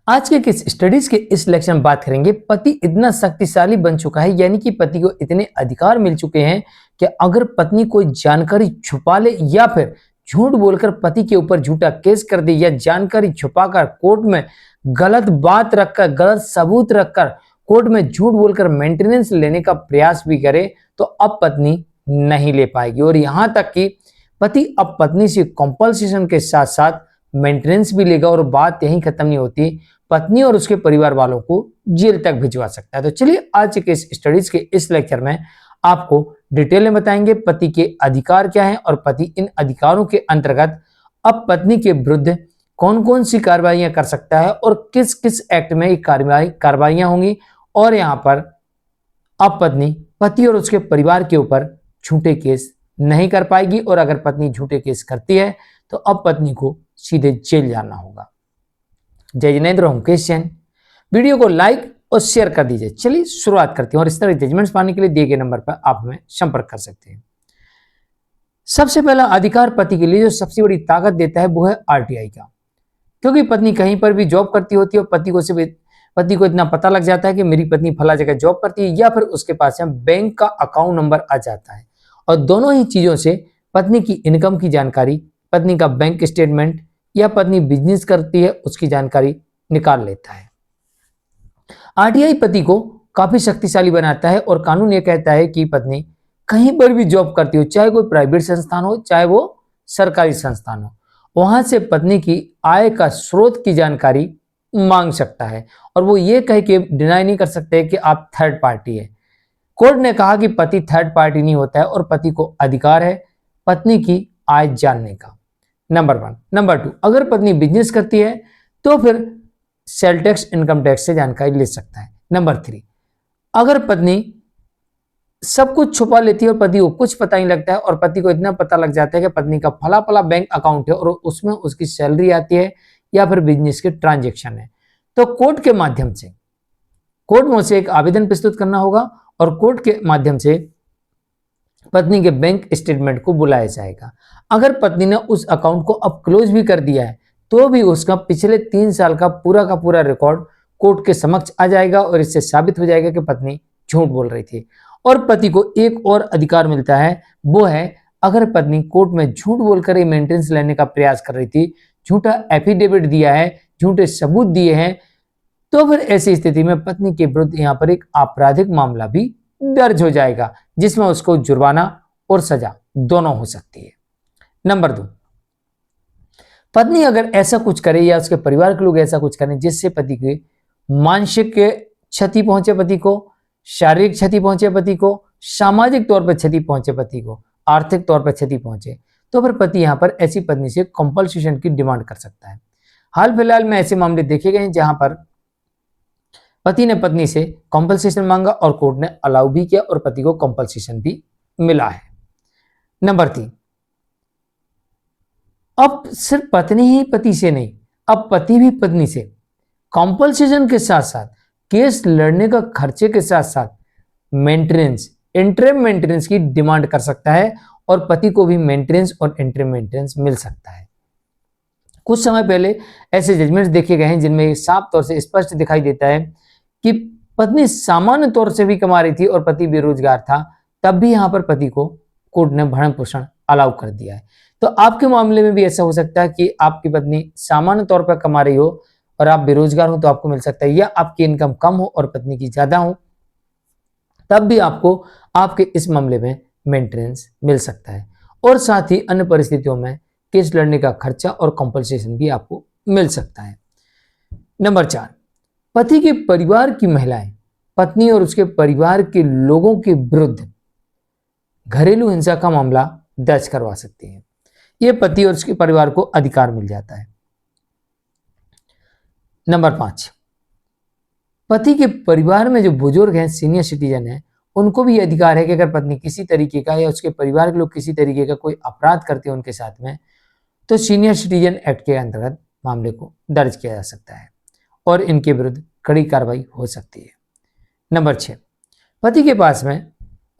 आज के किस स्टडीज के इस लेक्चर में बात करेंगे पति इतना शक्तिशाली बन चुका है, यानी कि पति को इतने अधिकार मिल चुके हैं कि अगर पत्नी कोई जानकारी छुपा ले या फिर झूठ बोलकर पति के ऊपर झूठा केस कर दे या जानकारी छुपाकर कोर्ट में गलत बात रखकर गलत सबूत रखकर कोर्ट में झूठ बोलकर मेंटेनेंस लेने का प्रयास भी करे तो अब पत्नी नहीं ले पाएगी। और यहां तक कि पति अब पत्नी से कॉम्पल्सेशन के साथ साथ मेंटेनेंस भी लेगा। और बात यहीं खत्म नहीं होती, पत्नी और उसके परिवार वालों को जेल तक भिजवा सकता है। तो चलिए आज के इस स्टडीज के इस लेक्चर में आपको डिटेल में बताएंगे पति के अधिकार क्या हैं और पति इन अधिकारों के अंतर्गत अब पत्नी के विरुद्ध कौन कौन सी कार्रवाइयां कर सकता है और किस किस एक्ट में ये कार्रवाइयां होंगी। और यहां पर अब पत्नी पति और उसके परिवार के ऊपर झूठे केस नहीं कर पाएगी, और अगर पत्नी झूठे केस करती है तो अब पत्नी को सीधे जेल जाना होगा। जय जिनेंद्र, हूं मुकेश जैन। वीडियो को लाइक और शेयर कर दीजिए। चलिए शुरुआत करते हैं और इस तरह जजमेंट्स पाने के लिए दिए गए नंबर पर आप हमें संपर्क कर सकते हैं। सबसे पहला अधिकार पति के लिए जो सबसे बड़ी ताकत देता है वो है आरटीआई का, क्योंकि पत्नी कहीं पर भी जॉब करती होती है और पति को इतना पता लग जाता है कि मेरी पत्नी फला जगह जॉब करती है या फिर उसके पास बैंक का अकाउंट नंबर आ जाता है, और दोनों ही चीजों से पत्नी की इनकम की जानकारी, पत्नी का बैंक स्टेटमेंट या पत्नी बिजनेस करती है उसकी जानकारी निकाल लेता है। आरटीआई पति को काफी शक्तिशाली बनाता है और कानून यह कहता है कि पत्नी कहीं पर भी जॉब करती हो, चाहे कोई प्राइवेट संस्थान हो चाहे वो सरकारी संस्थान हो, वहां से पत्नी की आय का स्रोत की जानकारी मांग सकता है और वो ये कह के डिनाई नहीं कर सकते कि आप थर्ड पार्टी है। कोर्ट ने कहा कि पति थर्ड पार्टी नहीं होता है और पति को अधिकार है पत्नी की आय जानने का, नंबर 1। नंबर 2, अगर पत्नी बिजनेस करती है तो फिर सेल टैक्स इनकम टैक्स से जानकारी ले सकता है। नंबर 3, अगर पत्नी सब कुछ छुपा लेती है और पति को कुछ पता नहीं लगता है और पति को इतना पता लग जाता है कि पत्नी का फला फला बैंक अकाउंट है और उसमें उसकी सैलरी आती है या फिर बिजनेस के ट्रांजेक्शन है, तो कोर्ट के माध्यम से कोर्ट में उसे एक आवेदन प्रस्तुत करना होगा और कोर्ट के माध्यम से पत्नी के बैंक स्टेटमेंट को बुलाया जाएगा। अगर पत्नी ने उस अकाउंट को अब क्लोज भी कर दिया है तो भी उसका पिछले 3 साल का पूरा रिकॉर्ड कोर्ट के समक्ष आ जाएगा और इससे साबित हो जाएगा कि पत्नी झूठ बोल रही थी। और पति को एक और अधिकार मिलता है, वो है अगर पत्नी कोर्ट में झूठ बोलकर ये मेंटेनेंस लेने का प्रयास कर रही थी, झूठा एफिडेविट दिया है, झूठे सबूत दिए हैं, तो फिर ऐसी स्थिति में पत्नी के विरुद्ध यहाँ पर एक आपराधिक मामला भी दर्ज हो जाएगा जिसमें उसको जुर्माना और सजा दोनों हो सकती है। नंबर 2, पत्नी अगर ऐसा कुछ करे या उसके परिवार के लोग ऐसा कुछ करें जिससे पति के मानसिक क्षति पहुंचे, पति को शारीरिक क्षति पहुंचे, पति को सामाजिक तौर पर क्षति पहुंचे, पति को आर्थिक तौर पर क्षति पहुंचे, तो फिर पति यहां पर ऐसी पत्नी से कॉम्पल्सेशन की डिमांड कर सकता है। हाल फिलहाल में ऐसे मामले देखे गए जहां पर पति ने पत्नी से कॉम्पल्सेशन मांगा और कोर्ट ने अलाउ भी किया और पति को कॉम्पल्सेशन भी मिला है। नंबर 3, अब सिर्फ पत्नी ही पति से नहीं, अब पति भी पत्नी से कॉम्पल्सेशन के साथ साथ केस लड़ने का खर्चे के साथ साथ मेंटेनेंस, इंटरिम मेंटेनेंस की डिमांड कर सकता है और पति को भी मेंटेनेंस और इंटरिम मेंटेनेंस मिल सकता है। कुछ समय पहले ऐसे जजमेंट्स देखे गए हैं जिनमें साफ तौर से स्पष्ट दिखाई देता है कि पत्नी सामान्य तौर से भी कमा रही थी और पति बेरोजगार था, तब भी यहां पर पति को कोर्ट ने भरण पोषण अलाउ कर दिया है। तो आपके मामले में भी ऐसा हो सकता है कि आपकी पत्नी सामान्य तौर पर कमा रही हो और आप बेरोजगार हो तो आपको मिल सकता है, या आपकी इनकम कम हो और पत्नी की ज्यादा हो, तब भी आपको आपके इस मामले में मेंटेनेंस मिल सकता है। और साथ ही अन्य परिस्थितियों में केस लड़ने का खर्चा और कॉम्पल्सेशन भी आपको मिल सकता है। नंबर 4, पति के परिवार की महिलाएं पत्नी और उसके परिवार के लोगों के विरुद्ध घरेलू हिंसा का मामला दर्ज करवा सकती हैं। यह पति और उसके परिवार को अधिकार मिल जाता है। नंबर 5, पति के परिवार में जो बुजुर्ग हैं, सीनियर सिटीजन हैं, उनको भी अधिकार है कि अगर पत्नी किसी तरीके का या उसके परिवार के लोग किसी तरीके का कोई अपराध करते हैं उनके साथ में, तो सीनियर सिटीजन एक्ट के अंतर्गत मामले को दर्ज किया जा सकता है और इनके विरुद्ध कड़ी कार्रवाई हो सकती है। नंबर 6, पति के पास में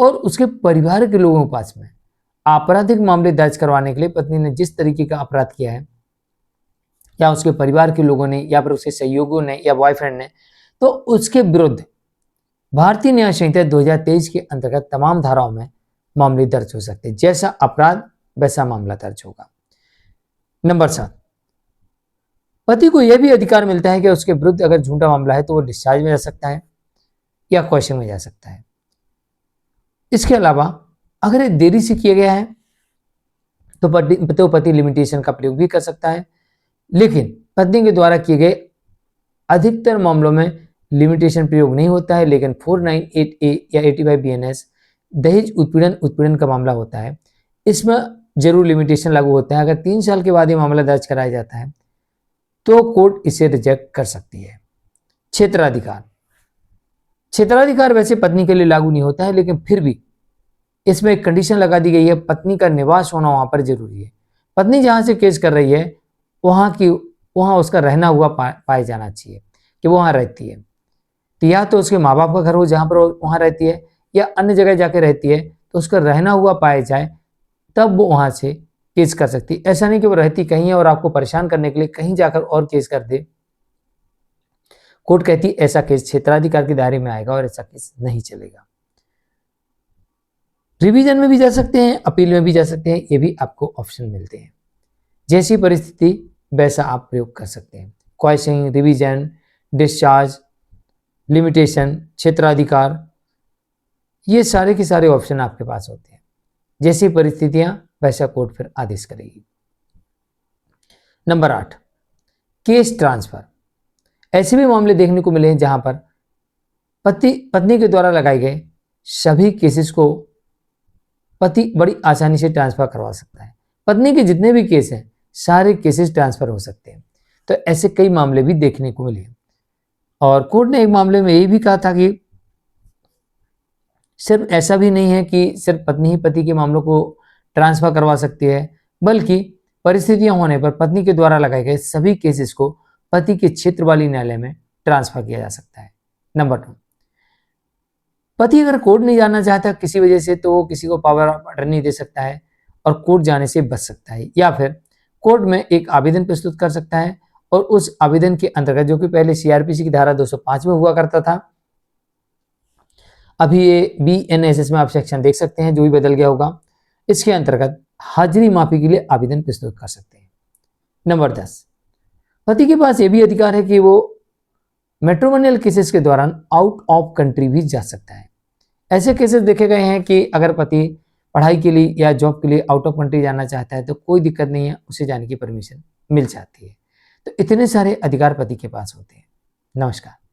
और उसके परिवार के लोगों के पास में आपराधिक मामले दर्ज करवाने के लिए पत्नी ने जिस तरीके का अपराध किया है या उसके परिवार के लोगों ने या फिर उसके सहयोगियों ने या बॉयफ्रेंड ने, तो उसके विरुद्ध भारतीय न्याय संहिता 2023 के अंतर्गत तमाम धाराओं में मामले दर्ज हो सकते हैं। जैसा अपराध वैसा मामला दर्ज होगा। नंबर 7, पति को यह भी अधिकार मिलता है कि उसके विरुद्ध अगर झूठा मामला है तो वो डिस्चार्ज में जा सकता है या क्वेश्चन में जा सकता है। इसके अलावा अगर ये देरी से किया गया है तो पति लिमिटेशन का प्रयोग भी कर सकता है, लेकिन पत्नी के द्वारा किए गए अधिकतर मामलों में लिमिटेशन प्रयोग नहीं होता है। लेकिन 498A या 85 BNS दहेज उत्पीड़न का मामला होता है, इसमें जरूर लिमिटेशन लागू होता है। अगर 3 साल के बाद ये मामला दर्ज कराया जाता है तो कोर्ट इसे रिजेक्ट कर सकती है। क्षेत्राधिकार वैसे पत्नी के लिए लागू नहीं होता है, लेकिन फिर भी इसमें एक कंडीशन लगा दी गई है, पत्नी का निवास होना वहां पर जरूरी है। पत्नी जहां से केस कर रही है वहां उसका रहना हुआ पाया जाना चाहिए कि वो वहां रहती है। तो या तो उसके माँ बाप का घर हो जहां पर वहां रहती है, या अन्य जगह जाके रहती है तो उसका रहना हुआ पाया जाए, तब वो वहां से केस कर सकती है। ऐसा नहीं कि वो रहती कहीं है और आपको परेशान करने के लिए कहीं जाकर और केस कर दे। कोर्ट कहती है ऐसा केस क्षेत्राधिकार के दायरे में आएगा और ऐसा केस नहीं चलेगा। रिवीजन में भी जा सकते हैं, अपील में भी जा सकते हैं, ये भी आपको ऑप्शन मिलते हैं। जैसी परिस्थिति वैसा आप प्रयोग कर सकते हैं। क्वेश्चन, रिवीजन, डिस्चार्ज, लिमिटेशन, क्षेत्राधिकार, ये सारे के सारे ऑप्शन आपके पास होते हैं। जैसी परिस्थितियां वैसा कोर्ट फिर आदेश करेगी। Number 8, case transfer. ऐसे भी मामले देखने को मिले हैं जहां पर पत्नी के द्वारा लगाए गए सभी केसेस को पति बड़ी आसानी से ट्रांसफर करवा सकता है। पत्नी के जितने भी केस हैं सारे केसेस ट्रांसफर हो सकते हैं। तो ऐसे कई मामले भी देखने को मिले। और कोर्ट ने एक मामले में ये भी कहा था कि सिर्फ ऐसा भी नहीं है कि सिर्फ पत्नी ही पति के मामलों को ट्रांसफर करवा सकती है, बल्कि परिस्थितियां होने पर पत्नी के द्वारा लगाए गए सभी केसेस को पति के क्षेत्र वाली न्यायालय में ट्रांसफर किया जा सकता है। नंबर 2, पति अगर कोर्ट नहीं जाना चाहता किसी वजह से तो वो किसी को पावर ऑफ अटर्नी दे सकता है और कोर्ट जाने से बच सकता है, या फिर कोर्ट में एक आवेदन प्रस्तुत कर सकता है और उस आवेदन के अंतर्गत, जो कि पहले सीआरपीसी की धारा 205 में हुआ करता था, अभी ये BNSS में आप सेक्शन देख सकते हैं जो भी बदल गया होगा, इसके अंतर्गत हाजिरी माफी के लिए आवेदन प्रस्तुत कर सकते हैं। नंबर 10, पति के पास ये भी अधिकार है कि वो मैट्रिमोनियल केसेस के दौरान आउट ऑफ कंट्री भी जा सकता है। ऐसे केसेस देखे गए हैं कि अगर पति पढ़ाई के लिए या जॉब के लिए आउट ऑफ कंट्री जाना चाहता है तो कोई दिक्कत नहीं है, उसे जाने की परमिशन मिल जाती है। तो इतने सारे अधिकार पति के पास होते हैं। नमस्कार।